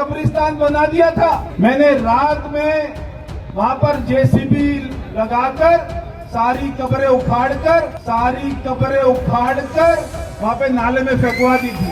कब्रिस्तान बना दिया था। मैंने रात में वहां पर जेसीबी लगाकर सारी कब्रें उखाड़कर वहां पे नाले में फेंकवा दी थी।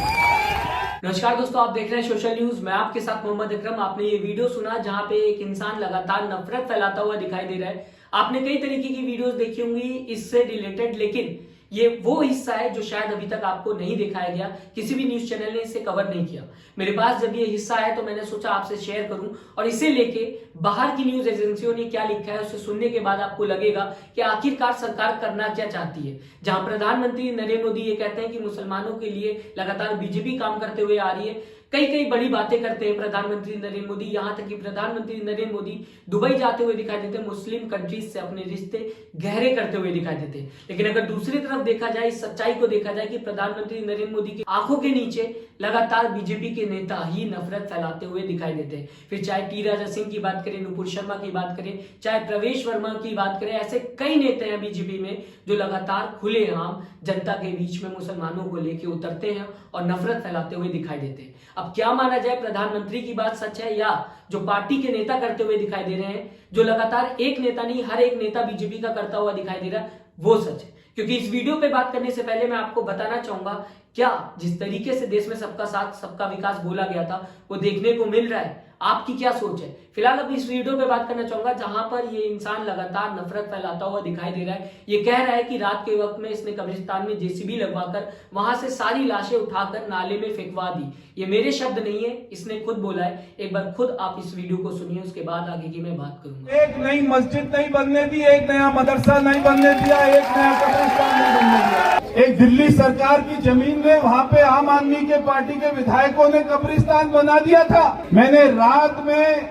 नमस्कार दोस्तों, आप देख रहे हैं सोशल न्यूज। मैं आपके साथ मोहम्मद अकरम। आपने ये वीडियो सुना जहां पे एक इंसान लगातार नफरत फैलाता हुआ दिखाई दे रहा है। आपने कई तरीके की वीडियोस देखी होंगी इससे रिलेटेड, लेकिन ये वो हिस्सा है जो शायद अभी तक आपको नहीं दिखाया गया, किसी भी न्यूज चैनल ने इसे कवर नहीं किया। मेरे पास जब ये हिस्सा है तो मैंने सोचा आपसे शेयर करूं, और इसे लेके बाहर की न्यूज एजेंसियों ने क्या लिखा है उसे सुनने के बाद आपको लगेगा कि आखिरकार सरकार करना क्या चाहती है। जहां प्रधानमंत्री नरेंद्र मोदी ये कहते हैं कि मुसलमानों के लिए लगातार बीजेपी काम करते हुए आ रही है, कई बड़ी बातें करते हैं प्रधानमंत्री नरेंद्र मोदी। यहां तक कि प्रधानमंत्री नरेंद्र मोदी दुबई जाते हुए दिखाई देते हैं, मुस्लिम कंट्रीज से अपने रिश्ते गहरे करते हुए दिखाई देते हैं। लेकिन अगर दूसरी तरफ देखा जाए, इस सच्चाई को देखा जाए कि प्रधानमंत्री नरेंद्र मोदी की आंखों के नीचे लगातार बीजेपी के नेता ही नफरत फैलाते हुए दिखाई देते हैं। फिर चाहे टी राजा सिंह की बात करें, नुपुर शर्मा की बात करें, चाहे प्रवेश वर्मा की बात करें, ऐसे कई नेता हैं बीजेपी में जो लगातार खुलेआम जनता के बीच में मुसलमानों को लेकर उतरते हैं और नफरत फैलाते हुए दिखाई देते हैं। अब क्या माना जाए, प्रधानमंत्री की बात सच है या जो पार्टी के नेता करते हुए दिखाई दे रहे हैं, जो लगातार एक नेता नहीं हर एक नेता बीजेपी का करता हुआ दिखाई दे रहा है, वो सच है। क्योंकि इस वीडियो पे बात करने से पहले मैं आपको बताना चाहूंगा, क्या जिस तरीके से देश में सबका साथ सबका विकास बोला गया था वो देखने को मिल रहा है? आपकी क्या सोच है? फिलहाल अब इस वीडियो पे बात करना चाहूंगा जहां पर ये इंसान लगातार नफरत फैलाता हुआ दिखाई दे रहा है। ये कह रहा है कि रात के वक्त में इसने कब्रिस्तान में जेसीबी लगवाकर वहां से सारी लाशें उठाकर नाले में फेंकवा दी। ये मेरे शब्द नहीं है, इसने खुद बोला है। एक बार खुद आप इस वीडियो को सुनिए, उसके बाद आगे की मैं बात करूंगा। एक नई मस्जिद नहीं बनने दी, एक नया मदरसा नहीं बनने दिया, एक नया कब्रिस्तान नहीं बनने दिया। एक दिल्ली सरकार की जमीन में वहां पे आम आदमी के पार्टी के विधायकों ने कब्रिस्तान बना दिया था। मैंने रात में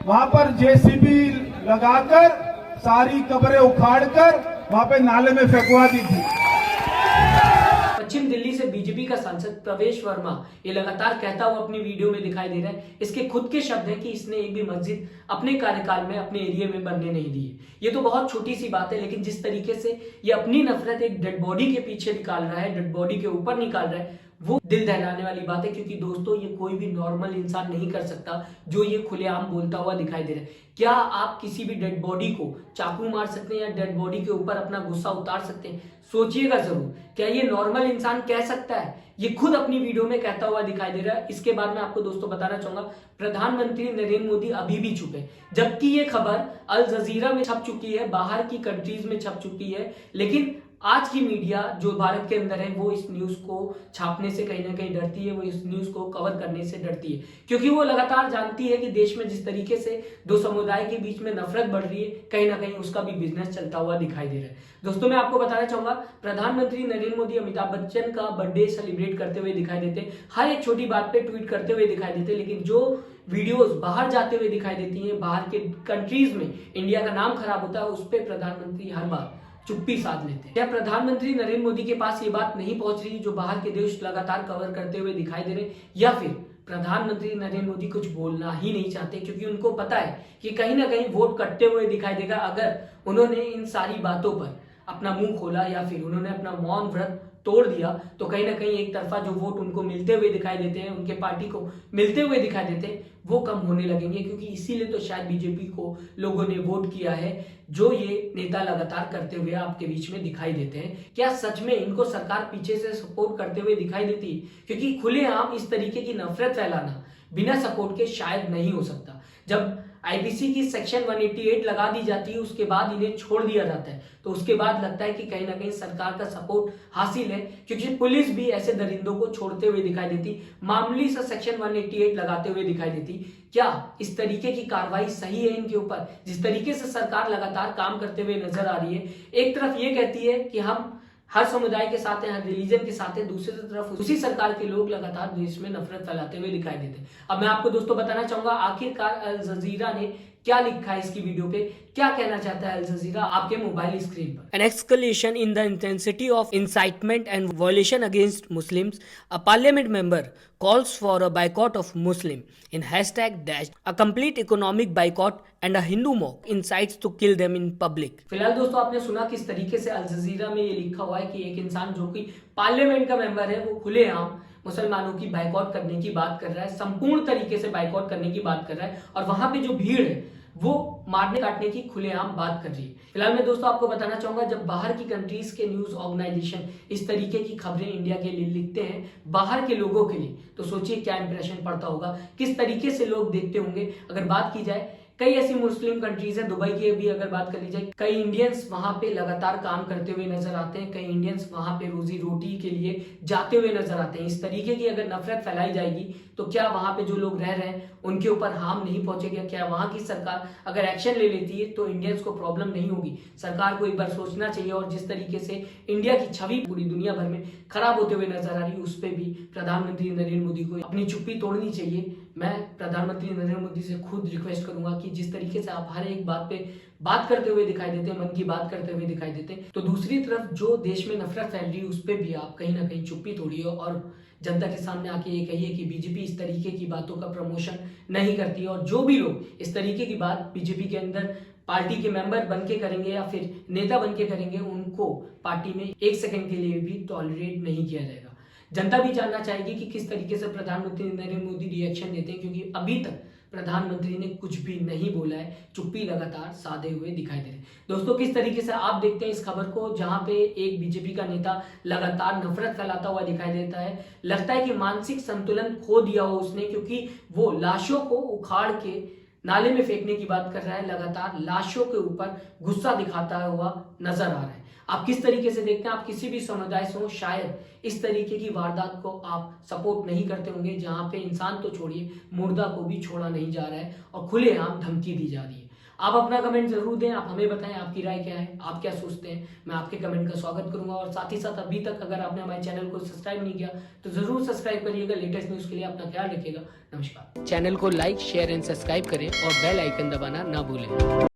वहां पर जेसीबी लगाकर सारी कब्रें उखाड़कर वहां पे नाले में फेंकवा दी थी। पश्चिम दिल्ली से बीजेपी का सांसद प्रवेश वर्मा ये लगातार कहता हुआ अपनी वीडियो में दिखाई दे रहा है। इसके खुद के शब्द हैं कि इसने एक भी मस्जिद अपने कार्यकाल में अपने एरिया में बनने नहीं दी है। ये तो बहुत छोटी सी बात है, लेकिन जिस तरीके से ये अपनी नफरत एक डेड बॉडी के पीछे निकाल रहा है, डेड बॉडी के ऊपर निकाल रहा है, वो दिल दहलाने वाली बात है। क्योंकि दोस्तों, ये कोई भी नॉर्मल इंसान नहीं कर सकता जो ये खुलेआम बोलता हुआ दिखाई दे रहा है। क्या आप किसी भी डेड बॉडी को चाकू मार सकते हैं या डेड बॉडी के ऊपर अपना गुस्सा उतार सकते हैं? सोचिएगा जरूर, क्या ये नॉर्मल इंसान कह सकता है? ये खुद अपनी वीडियो में कहता हुआ दिखाई दे रहा है। इसके बाद मैं आपको दोस्तों बताना चाहूंगा, प्रधानमंत्री नरेंद्र मोदी अभी भी चुप है। जबकि ये खबर अल जजीरा में छप चुकी है, बाहर की कंट्रीज में छप चुकी है, लेकिन आज की मीडिया जो भारत के अंदर है वो इस न्यूज को छापने से कहीं ना कहीं डरती है, वो इस न्यूज को कवर करने से डरती है। क्योंकि वो लगातार जानती है कि देश में जिस तरीके से दो समुदाय के बीच में नफरत बढ़ रही है, कहीं ना कहीं उसका भी बिजनेस चलता हुआ दिखाई दे रहा है। दोस्तों, मैं आपको बताना चाहूंगा, प्रधानमंत्री नरेंद्र मोदी अमिताभ बच्चन का बर्थडे सेलिब्रेट करते हुए दिखाई देते हैं, हर एक छोटी बात पे ट्वीट करते हुए दिखाई देते हैं, लेकिन जो वीडियोस बाहर जाते हुए दिखाई देती हैं, बाहर के कंट्रीज में इंडिया का नाम खराब होता है, उस पर प्रधानमंत्री हर बार चुप्पी साध लेते हैं। क्या प्रधानमंत्री नरेंद्र मोदी के पास ये बात नहीं पहुंच रही जो बाहर के देश लगातार कवर करते हुए दिखाई दे रहे, या फिर प्रधानमंत्री नरेंद्र मोदी कुछ बोलना ही नहीं चाहते क्योंकि उनको पता है कि कहीं ना कहीं वोट कटते हुए दिखाई देगा अगर उन्होंने इन सारी बातों पर अपना मुंह खोला या फिर उन्होंने अपना मौन व्रत तोड़ दिया, तो कहीं ना कहीं एक तरफा जो वोट उनको मिलते हुए दिखाई देते हैं, उनके पार्टी को मिलते हुए दिखाई देते हैं, वो कम होने लगेंगे। क्योंकि इसीलिए तो शायद बीजेपी को लोगों ने वोट किया है, जो ये नेता लगातार करते हुए आपके बीच में दिखाई देते हैं। क्या सच में इनको सरकार पीछे से सपोर्ट करते हुए दिखाई देती है? क्योंकि खुलेआम इस तरीके की नफरत फैलाना बिना सपोर्ट के शायद नहीं हो सकता। जब आईपीसी की सेक्शन 188 लगा दी जाती है, उसके बाद इन्हें छोड़ दिया जाता है, तो उसके बाद लगता है कि कहीं ना कहीं सरकार का सपोर्ट हासिल है। क्योंकि पुलिस भी ऐसे दरिंदों को छोड़ते हुए दिखाई देती, मामूली सा सेक्शन 188 लगाते हुए दिखाई देती। क्या इस तरीके की कार्रवाई सही है इनके ऊपर? जिस तरीके से सरकार लगातार काम करते हुए नजर आ रही है, एक तरफ ये कहती है कि हम हर समुदाय के साथ हैं, हर रिलीजन के साथ हैं, दूसरी तरफ उसी सरकार के लोग लगातार देश में नफरत फैलाते हुए दिखाई देते हैं। अब मैं आपको दोस्तों बताना चाहूंगा, आखिरकार अल जजीरा ने क्या लिखा है इसकी वीडियो पे, क्या कहना चाहता है अल जजीरा आपके मोबाइल स्क्रीन पर। An escalation in the intensity of incitement and violation against Muslims, a parliament member calls for a boycott of Muslim in hashtag dash a complete economic boycott and a Hindu mob incites to kill them in public। फिलहाल दोस्तों, आपने सुना किस तरीके से अल जजीरा में ये लिखा हुआ है कि एक इंसान जो कि पार्लियामेंट का मेंबर है, वो खुलेआम मुसलमानों की बाइकआउट करने की बात कर रहा है, संपूर्ण तरीके से बाइकआउट करने की बात कर रहा है, और वहां पे जो भीड़ है वो मारने काटने की खुलेआम बात कर रही है। फिलहाल मैं दोस्तों आपको बताना चाहूंगा, जब बाहर की कंट्रीज के न्यूज ऑर्गेनाइजेशन इस तरीके की खबरें इंडिया के लिए लिखते हैं बाहर के लोगों के लिए, तो सोचिए क्या इंप्रेशन पड़ता होगा, किस तरीके से लोग देखते होंगे। अगर बात की जाए, कई ऐसी मुस्लिम कंट्रीज है, दुबई की भी अगर बात कर ली जाए, कई इंडियंस वहां पे लगातार काम करते हुए नजर आते हैं, कई इंडियंस वहां पे रोजी रोटी के लिए जाते हुए नजर आते हैं। इस तरीके की अगर नफरत फैलाई जाएगी तो क्या वहां पे जो लोग रह रहे हैं उनके ऊपर हार्म नहीं पहुंचेगा? क्या वहां की सरकार अगर एक्शन ले लेती है तो इंडियंस को प्रॉब्लम नहीं होगी? सरकार को एक बार सोचना चाहिए। और जिस तरीके से इंडिया की छवि पूरी दुनिया भर में खराब होते हुए नजर आ रही है, उस पर भी प्रधानमंत्री नरेंद्र मोदी को अपनी चुप्पी तोड़नी चाहिए। मैं प्रधानमंत्री नरेंद्र मोदी से खुद रिक्वेस्ट करूंगा कि जिस तरीके से आप हर एक बात पे बात करते हुए दिखाई देते हैं, मन की बात करते हुए दिखाई देते हैं, तो दूसरी तरफ जो देश में नफरत फैल रही है उस पर भी आप कहीं ना कहीं चुप्पी तोड़िए और जनता के सामने आके ये कहिए कि बीजेपी इस तरीके की बातों का प्रमोशन नहीं करती है। और जो भी लोग इस तरीके की बात बीजेपी के अंदर पार्टी के मेंबर बन के करेंगे या फिर नेता बन के करेंगे, उनको पार्टी में एक सेकंड के लिए भी टॉलरेट नहीं किया जाएगा। जनता भी जानना चाहेगी कि किस तरीके से प्रधानमंत्री नरेंद्र मोदी रिएक्शन देते हैं, क्योंकि अभी तक प्रधानमंत्री ने कुछ भी नहीं बोला है, चुप्पी लगातार साधे हुए दिखाई दे रहे हैं। दोस्तों, किस तरीके से आप देखते हैं इस खबर को, जहां पे एक बीजेपी का नेता लगातार नफरत फैलाता हुआ दिखाई देता है? लगता है कि मानसिक संतुलन खो दिया हो उसने, क्योंकि वो लाशों को उखाड़ के नाले में फेंकने की बात कर रहा है, लगातार लाशों के ऊपर गुस्सा दिखाता हुआ नजर आ रहा है। आप किस तरीके से देखते हैं? आप किसी भी समुदाय से हो, शायद इस तरीके की वारदात को आप सपोर्ट नहीं करते होंगे, जहां पे इंसान तो छोड़िए मुर्दा को भी छोड़ा नहीं जा रहा है और खुलेआम धमकी दी जा रही है। आप अपना कमेंट जरूर दें, आप हमें बताएं आपकी राय क्या है, आप क्या सोचते हैं। मैं आपके कमेंट का स्वागत करूंगा। और साथ ही साथ अभी तक अगर आपने हमारे चैनल को सब्सक्राइब नहीं किया तो जरूर सब्सक्राइब करिएगा। लेटेस्ट न्यूज के लिए अपना ख्याल रखिएगा। नमस्कार। चैनल को लाइक, शेयर एंड सब्सक्राइब करें और बेल आइकन दबाना ना भूलें।